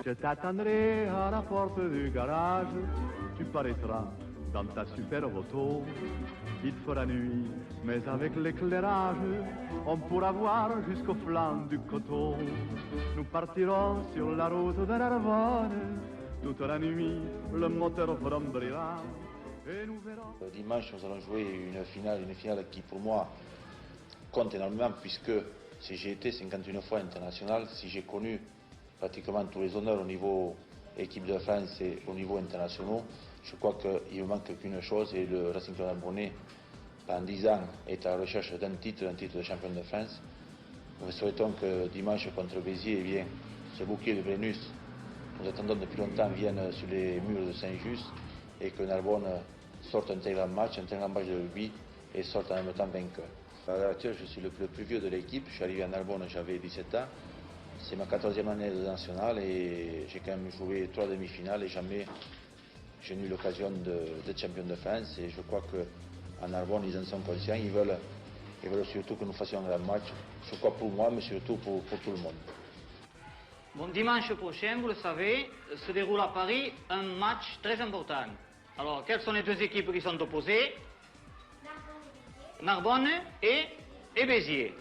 Je t'attendrai à la porte du garage, tu paraîtras dans ta superbe auto. Il fera nuit, mais avec l'éclairage, on pourra voir jusqu'au flanc du coteau. Nous partirons sur la route de Narbonne, toute la nuit, le moteur brombrira. Et nous verrons... Dimanche, nous allons jouer une finale qui pour moi compte énormément, puisque si j'ai été 51 fois international, si j'ai connu pratiquement tous les honneurs au niveau équipe de France et au niveau international, je crois qu'il ne manque qu'une chose, et le Racing Club Narbonnais, pendant 10 ans, est à la recherche d'un titre de champion de France. Nous souhaitons que dimanche contre Béziers, eh bien, ce bouquet de Brennus, nous attendons depuis longtemps, vienne sur les murs de Saint-Just, et que Narbonne sorte un très grand match de rugby, et sorte en même temps vainqueur. À l'heure actuelle, je suis le plus vieux de l'équipe. Je suis arrivé à Narbonne, j'avais 17 ans. C'est ma 14e année de nationale et j'ai quand même joué 3 demi-finales et jamais j'ai eu l'occasion d'être champion de France. Et je crois qu'à Narbonne, ils en sont conscients. Ils veulent surtout que nous fassions un grand match. Je crois pour moi, mais surtout pour tout le monde. Bon, dimanche prochain, vous le savez, se déroule à Paris un match très important. Alors, quelles sont les deux équipes qui sont opposées? Narbonne et Béziers.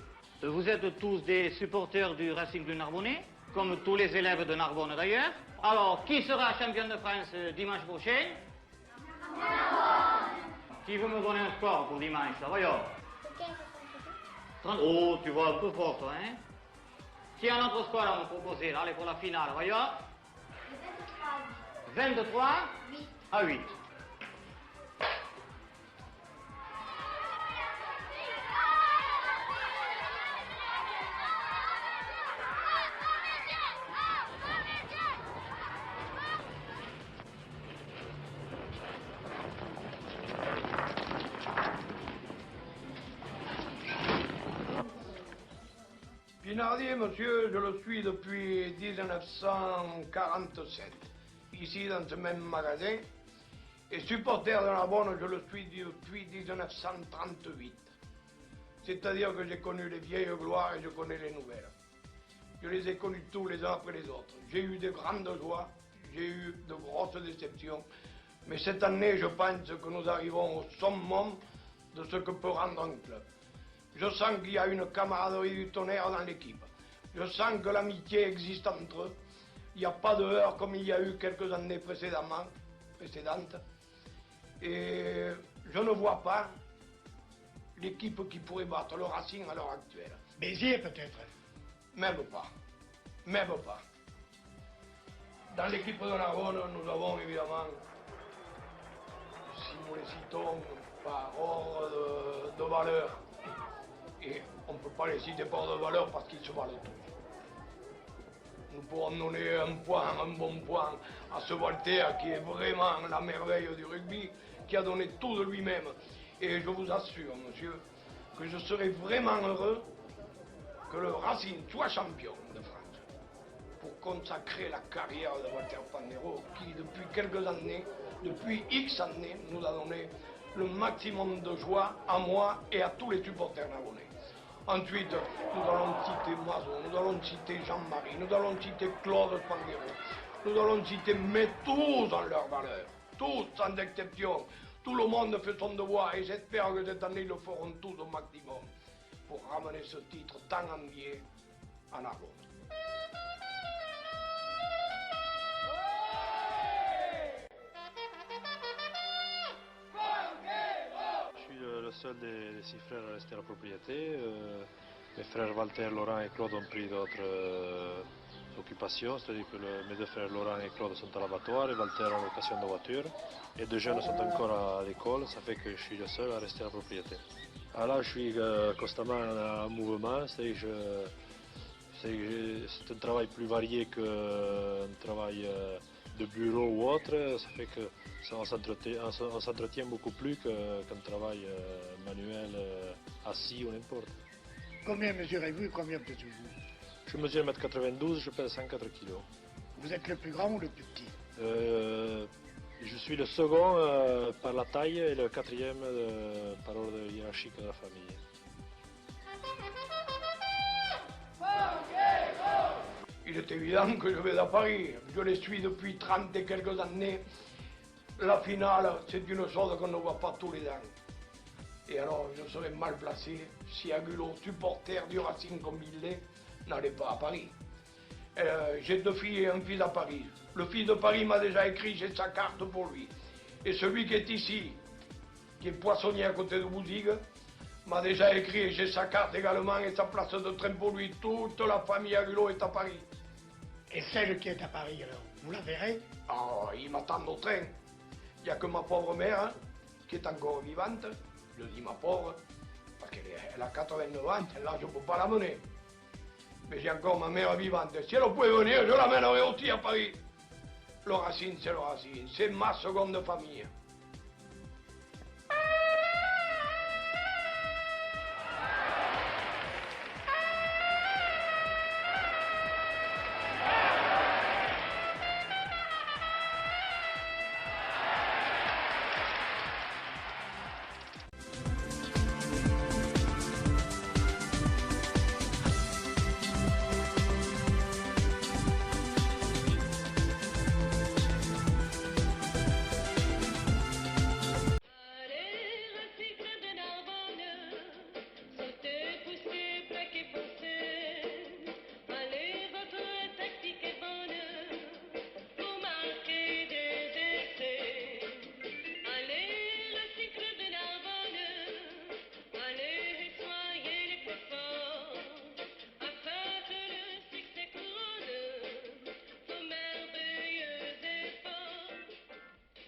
Vous êtes tous des supporters du Racing Club Narbonnais, comme tous les élèves de Narbonne d'ailleurs. Alors, qui sera champion de France dimanche prochain? Narbonne. Qui veut me donner un score pour dimanche? Voyons. 30. Oh, tu vois un peu fort, toi, hein? Qui a un autre score à me proposer? Allez, pour la finale, voyons. 23 à 8. Pinardier, monsieur, je le suis depuis 1947, ici dans ce même magasin. Et supporter de Narbonne, je le suis depuis 1938. C'est-à-dire que j'ai connu les vieilles gloires et je connais les nouvelles. Je les ai connues tous les uns après les autres. J'ai eu de grandes joies, j'ai eu de grosses déceptions. Mais cette année, je pense que nous arrivons au summum de ce que peut rendre un club. Je sens qu'il y a une camaraderie du tonnerre dans l'équipe. Je sens que l'amitié existe entre eux. Il n'y a pas de heurts comme il y a eu quelques années précédentes. Et je ne vois pas l'équipe qui pourrait battre le Racing à l'heure actuelle. Béziers peut-être? Même pas. Même pas. Dans l'équipe de Narbonne, nous avons évidemment, si nous les citons par ordre de valeur, et on ne peut pas les citer par de valeur parce qu'ils se valent tous. Nous pourrons donner un bon point à ce Walter qui est vraiment la merveille du rugby, qui a donné tout de lui-même. Et je vous assure, monsieur, que je serai vraiment heureux que le Racing soit champion de France pour consacrer la carrière de Walter Pandero qui, depuis quelques années, depuis X années, nous a donné le maximum de joie à moi et à tous les supporters narbonnais. Ensuite, nous allons citer Mazot, nous allons citer Jean-Marie, nous allons citer Claude Pandero, nous allons citer, mais tous en leur valeur, tous sans exception. Tout le monde fait son devoir et j'espère que cette année, ils le feront tous au maximum pour ramener ce titre tant envié à Narbonne. Le seul des 6 frères à rester à la propriété. Mes frères Walter, Laurent et Claude ont pris d'autres occupations, c'est-à-dire que mes deux frères Laurent et Claude sont à l'abattoir et Walter a location de voiture. Et deux jeunes sont encore à l'école, ça fait que je suis le seul à rester à la propriété. Alors là, je suis constamment en mouvement, c'est-à-dire c'est un travail plus varié qu'un travail de bureau ou autre, ça fait que on s'entretient beaucoup plus qu'un travail manuel assis ou n'importe. Combien mesurez-vous et combien pesez-vous? Je mesure 1m92, je pèse 104 kg. Vous êtes le plus grand ou le plus petit? Je suis le second par la taille et le quatrième par ordre hiérarchique de la famille. il est évident que je vais à Paris. Je les suis depuis 30 et quelques années. La finale, c'est une chose qu'on ne voit pas tous les ans. Et alors, je serais mal placé si Agulot, supporter du Racing comme il l'est, n'allait pas à Paris. J'ai 2 filles et un fils à Paris. Le fils de Paris m'a déjà écrit, j'ai sa carte pour lui. Et celui qui est ici, qui est poissonnier à côté de Bouzigues, m'a déjà écrit et j'ai sa carte également et sa place de train pour lui. Toute la famille Agulot est à Paris. Et celle qui est à Paris, alors, vous la verrez? Oh, ils m'attendent au train. Il n'y a que ma pauvre mère, hein, qui est encore vivante. Je dis ma pauvre, parce qu'elle a 89 ans, là je ne peux pas l'amener. Mais j'ai encore ma mère vivante. Si elle pouvait venir, je l'amènerai aussi à Paris. Le Racing, c'est le Racing. C'est ma seconde famille.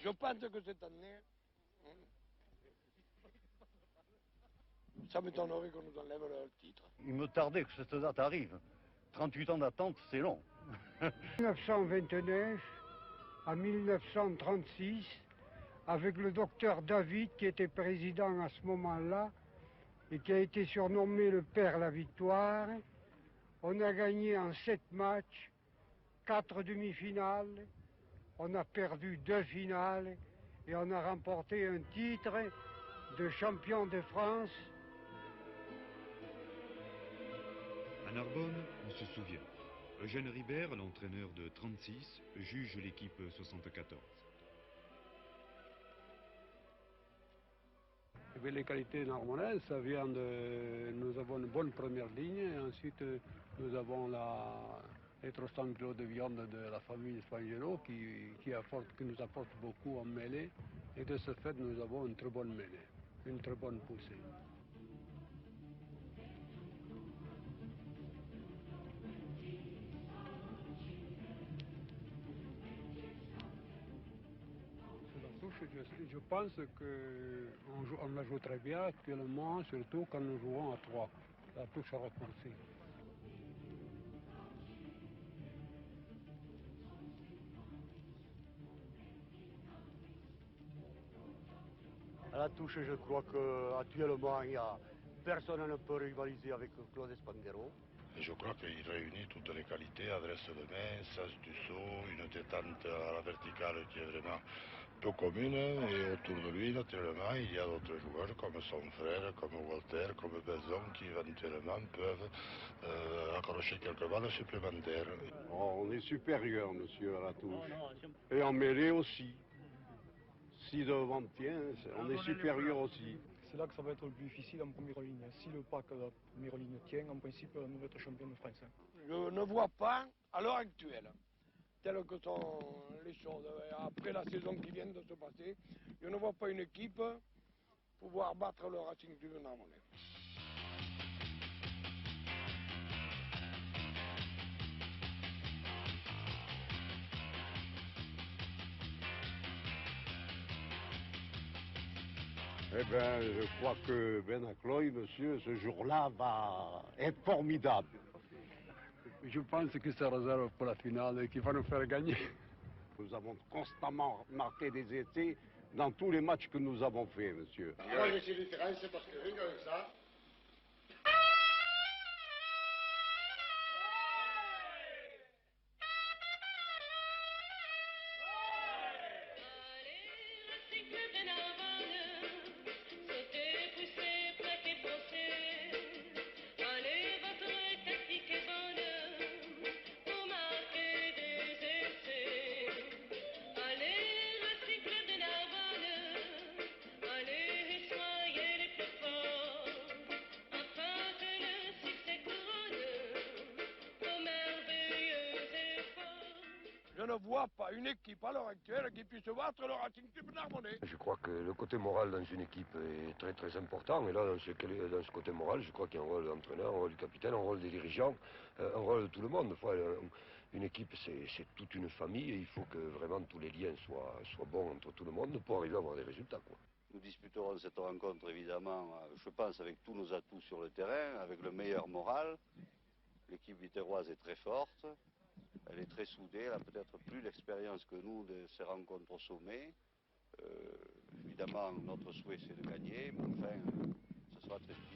Je pense que cette année, ça m'étonnerait qu'on nous enlève le titre. Il me tardait que cette date arrive. 38 ans d'attente, c'est long. 1929 à 1936, avec le docteur David qui était président à ce moment-là et qui a été surnommé le Père La Victoire, on a gagné en 7 matchs, 4 demi-finales, on a perdu 2 finales et on a remporté un titre de champion de France. À Narbonne, on se souvient. Eugène Ribert, l'entraîneur de 36, juge l'équipe 74. Les qualités narbonnaises, ça vient de... Nous avons une bonne première ligne, et ensuite nous avons les 300 kg de viande de la famille Spangelo qui nous apporte beaucoup en mêlée. Et de ce fait, nous avons une très bonne mêlée, une très bonne poussée. Je pense qu'on la joue très bien actuellement, surtout quand nous jouons à 3, la touche à raccourci. À la touche, je crois qu'actuellement, personne ne peut rivaliser avec Claude Spandero. Et je crois qu'il réunit toutes les qualités, adresse de main, sens du saut, une détente à la verticale qui est vraiment peu commune. Et autour de lui, naturellement, il y a d'autres joueurs comme son frère, comme Walter, comme Besson, qui éventuellement peuvent accrocher quelques balles supplémentaires. Oh, on est supérieur, monsieur, à la touche. Et en mêlée aussi. Si devant tient, on est supérieur aussi. C'est là que ça va être le plus difficile en première ligne. Si le pack de la première ligne tient, en principe, nous va être champion de France. Je ne vois pas, à l'heure actuelle, telles que sont les choses, après la saison qui vient de se passer, je ne vois pas une équipe pouvoir battre le Racing du Narbonnais. Eh bien, je crois que Ben Acloy, monsieur, ce jour-là va être formidable. Je pense que c'est réserve pour la finale et qu'il va nous faire gagner. Nous avons constamment marqué des essais dans tous les matchs que nous avons faits, monsieur. Moi, je suis différence parce que rien que ça. ne vois pas une équipe à l'heure actuelle qui puisse battre le Racing Club Narbonnais. Je crois que le côté moral dans une équipe est très très important. Et là, dans ce côté moral, je crois qu'il y a un rôle de l'entraîneur, un rôle du capitaine, un rôle des dirigeants, un rôle de tout le monde. Une équipe, c'est toute une famille et il faut que vraiment tous les liens soient bons entre tout le monde pour arriver à avoir des résultats, quoi. Nous disputerons cette rencontre évidemment, je pense, avec tous nos atouts sur le terrain, avec le meilleur moral. L'équipe viterroise est très forte, elle est très soudée, elle a peut-être plus l'expérience que nous de ces rencontres au sommet. Évidemment, notre souhait c'est de gagner, mais enfin, ce sera très difficile.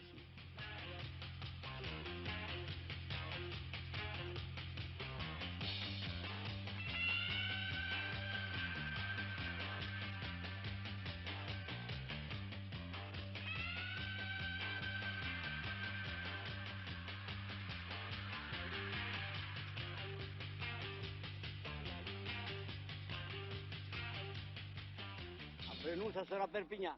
Après nous, ça sera Perpignan.